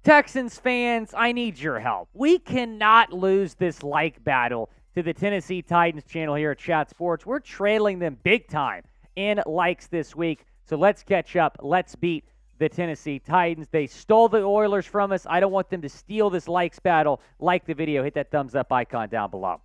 Texans fans, I need your help. We cannot lose this like battle to the Tennessee Titans channel here at Chat Sports. We're trailing them big time in likes this week. So let's catch up. Let's beat the Tennessee Titans. They stole the Oilers from us. I don't want them to steal this likes battle. Like the video. Hit that thumbs up icon down below.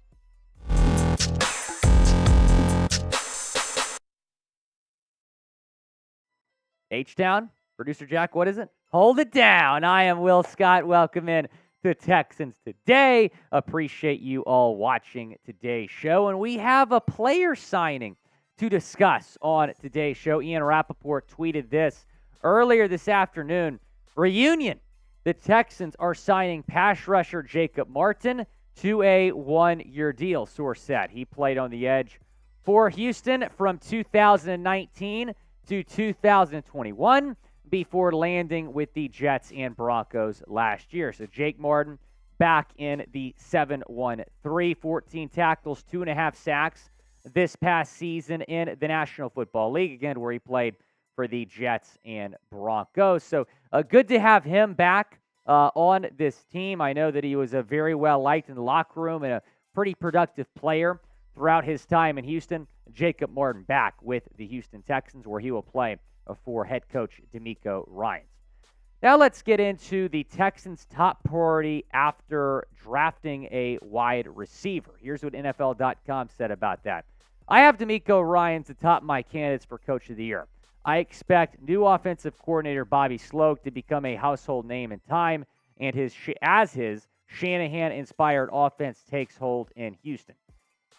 H-Town, producer Jack, what is it? Hold it down. I am Will Scott. Welcome in to Texans Today. Appreciate you all watching today's show. And we have a player signing to discuss on today's show. Ian Rapoport tweeted this earlier this afternoon. Reunion. The Texans are signing pass rusher Jacob Martin to a one-year deal, source said. He played on the edge for Houston from 2019 to 2021 before landing with the Jets and Broncos last year. So Jake Martin back in the 7-1-3, 14 tackles, 2.5 sacks this past season in the National Football League, again, where he played for the Jets and Broncos. So good to have him back on this team. I know that he was a very well-liked in the locker room and a pretty productive player throughout his time in Houston. Jacob Martin back with the Houston Texans, where he will play for head coach Demeco Ryans. Now let's get into the Texans' top priority after drafting a wide receiver. Here's what NFL.com said about that. I have Demeco Ryans atop my candidates for Coach of the Year. I expect new offensive coordinator Bobby Sloak to become a household name in time, and his Shanahan-inspired offense takes hold in Houston.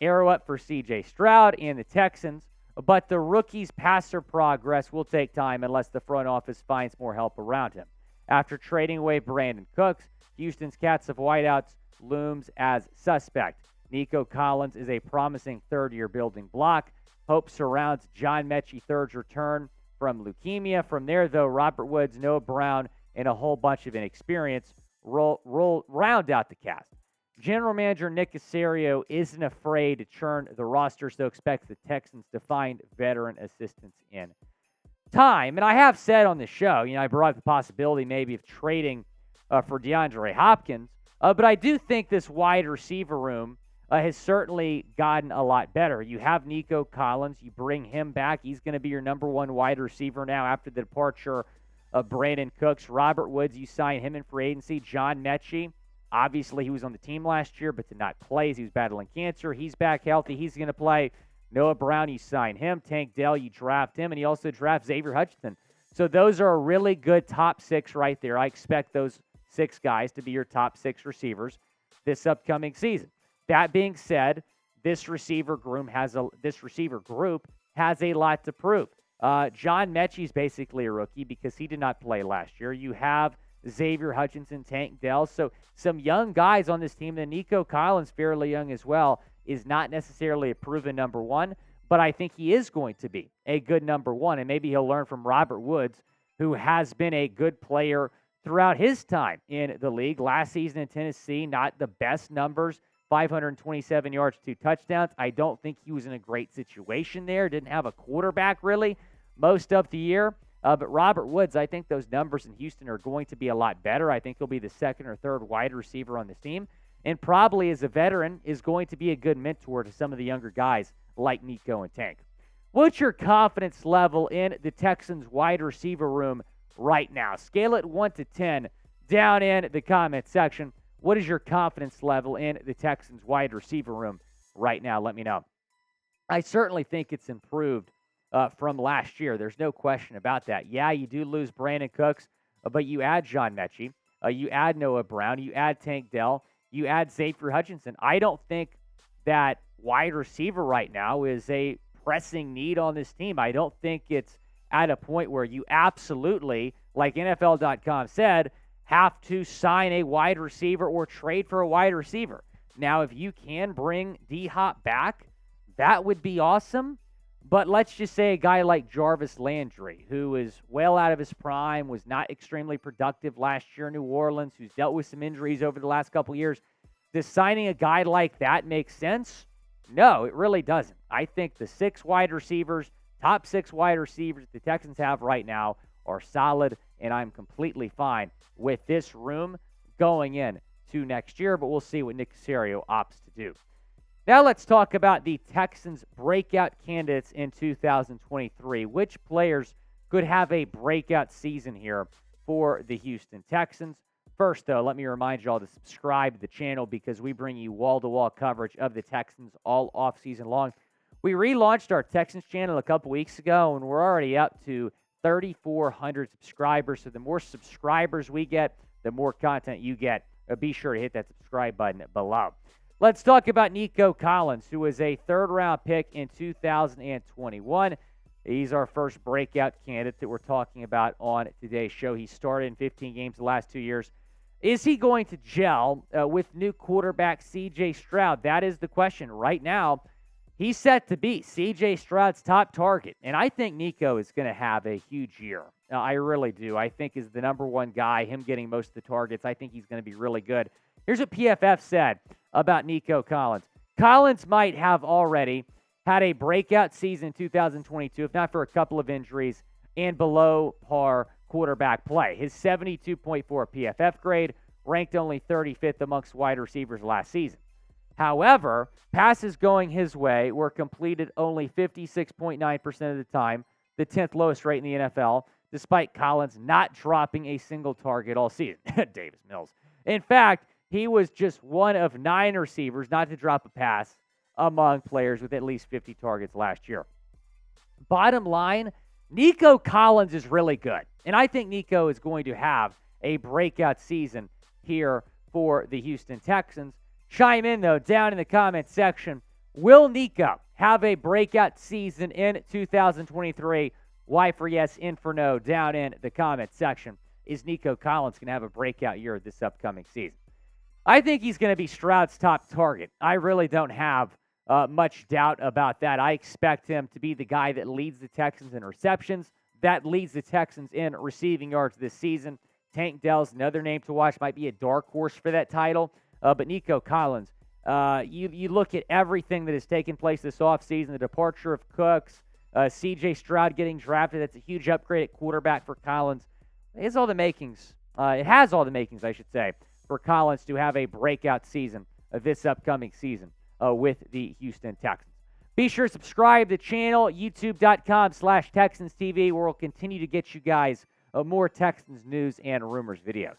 Arrow up for C.J. Stroud and the Texans, but the rookie's passer progress will take time unless the front office finds more help around him. After trading away Brandon Cooks, Houston's Cats of Whiteouts looms as suspect. Nico Collins is a promising third-year building block. Hope surrounds John Mechie III's return from leukemia. From there, though, Robert Woods, Noah Brown, and a whole bunch of inexperience round out the cast. General Manager Nick Caserio isn't afraid to churn the roster, so expects the Texans to find veteran assistance in time. And I have said on the show, I brought up the possibility maybe of trading for DeAndre Hopkins, but I do think this wide receiver room has certainly gotten a lot better. You have Nico Collins. You bring him back. He's going to be your number one wide receiver now after the departure of Brandon Cooks. Robert Woods, you sign him in free agency. John Mechie. Obviously, he was on the team last year, but did not play as he was battling cancer. He's back healthy. He's going to play. Noah Brown, you sign him. Tank Dell, you draft him. And you also draft Xavier Hutchinson. So those are a really good top six right there. I expect those 6 guys to be your top 6 receivers this upcoming season. That being said, this receiver group has a lot to prove. John Mechie is basically a rookie because he did not play last year. You have Xavier Hutchinson, Tank Dell. So some young guys on this team. Then Nico Collins, fairly young as well, is not necessarily a proven number one, but I think he is going to be a good number one. And maybe he'll learn from Robert Woods, who has been a good player throughout his time in the league. Last season in Tennessee, not the best numbers, 527 yards, 2 touchdowns. I don't think he was in a great situation there. Didn't have a quarterback really most of the year. But Robert Woods, I think those numbers in Houston are going to be a lot better. I think he'll be the second or third wide receiver on this team. And probably as a veteran is going to be a good mentor to some of the younger guys like Nico and Tank. What's your confidence level in the Texans wide receiver room right now? Scale it 1 to 10 down in the comment section. What is your confidence level in the Texans wide receiver room right now? Let me know. I certainly think it's improved from last year. There's no question about that. Yeah, you do lose Brandon Cooks, but you add John Mechie, you add Noah Brown, you add Tank Dell, you add Xavier Hutchinson. I don't think that wide receiver right now is a pressing need on this team. I don't think it's at a point where you absolutely, like NFL.com said, have to sign a wide receiver or trade for a wide receiver. Now, if you can bring D-Hop back, that would be awesome. But let's just say a guy like Jarvis Landry, who is well out of his prime, was not extremely productive last year in New Orleans, who's dealt with some injuries over the last couple of years. Does signing a guy like that make sense? No, it really doesn't. I think the 6 wide receivers, top 6 wide receivers the Texans have right now are solid and I'm completely fine with this room going in to next year, but we'll see what Nick Caserio opts to do. Now let's talk about the Texans' breakout candidates in 2023. Which players could have a breakout season here for the Houston Texans? First, though, let me remind you all to subscribe to the channel because we bring you wall-to-wall coverage of the Texans all off-season long. We relaunched our Texans channel a couple weeks ago, and we're already up to 3,400 subscribers. So the more subscribers we get, the more content you get. Be sure to hit that subscribe button below. Let's talk about Nico Collins, who was a third-round pick in 2021. He's our first breakout candidate that we're talking about on today's show. He started in 15 games the last 2 years. Is he going to gel with new quarterback C.J. Stroud? That is the question. Right now, he's set to be C.J. Stroud's top target, and I think Nico is going to have a huge year. I really do. I think is the number one guy, him getting most of the targets. I think he's going to be really good. Here's what PFF said about Nico Collins. Collins might have already had a breakout season in 2022, if not for a couple of injuries and below par quarterback play. His 72.4 PFF grade ranked only 35th amongst wide receivers last season. However, passes going his way were completed only 56.9% of the time, the 10th lowest rate in the NFL, despite Collins not dropping a single target all season. Davis Mills. In fact, he was just one of 9 receivers not to drop a pass among players with at least 50 targets last year. Bottom line, Nico Collins is really good. And I think Nico is going to have a breakout season here for the Houston Texans. Chime in, though, down in the comments section. Will Nico have a breakout season in 2023? Y for yes, in for no, down in the comments section. Is Nico Collins going to have a breakout year this upcoming season? I think he's going to be Stroud's top target. I really don't have much doubt about that. I expect him to be the guy that leads the Texans in receptions, that leads the Texans in receiving yards this season. Tank Dell's another name to watch, might be a dark horse for that title. But Nico Collins, you look at everything that has taken place this offseason, the departure of Cooks, C.J. Stroud getting drafted. That's a huge upgrade at quarterback for Collins. It has all the makings, I should say, for Collins to have a breakout season this upcoming season with the Houston Texans. Be sure to subscribe to the channel, youtube.com/TexansTV, where we'll continue to get you guys more Texans news and rumors videos.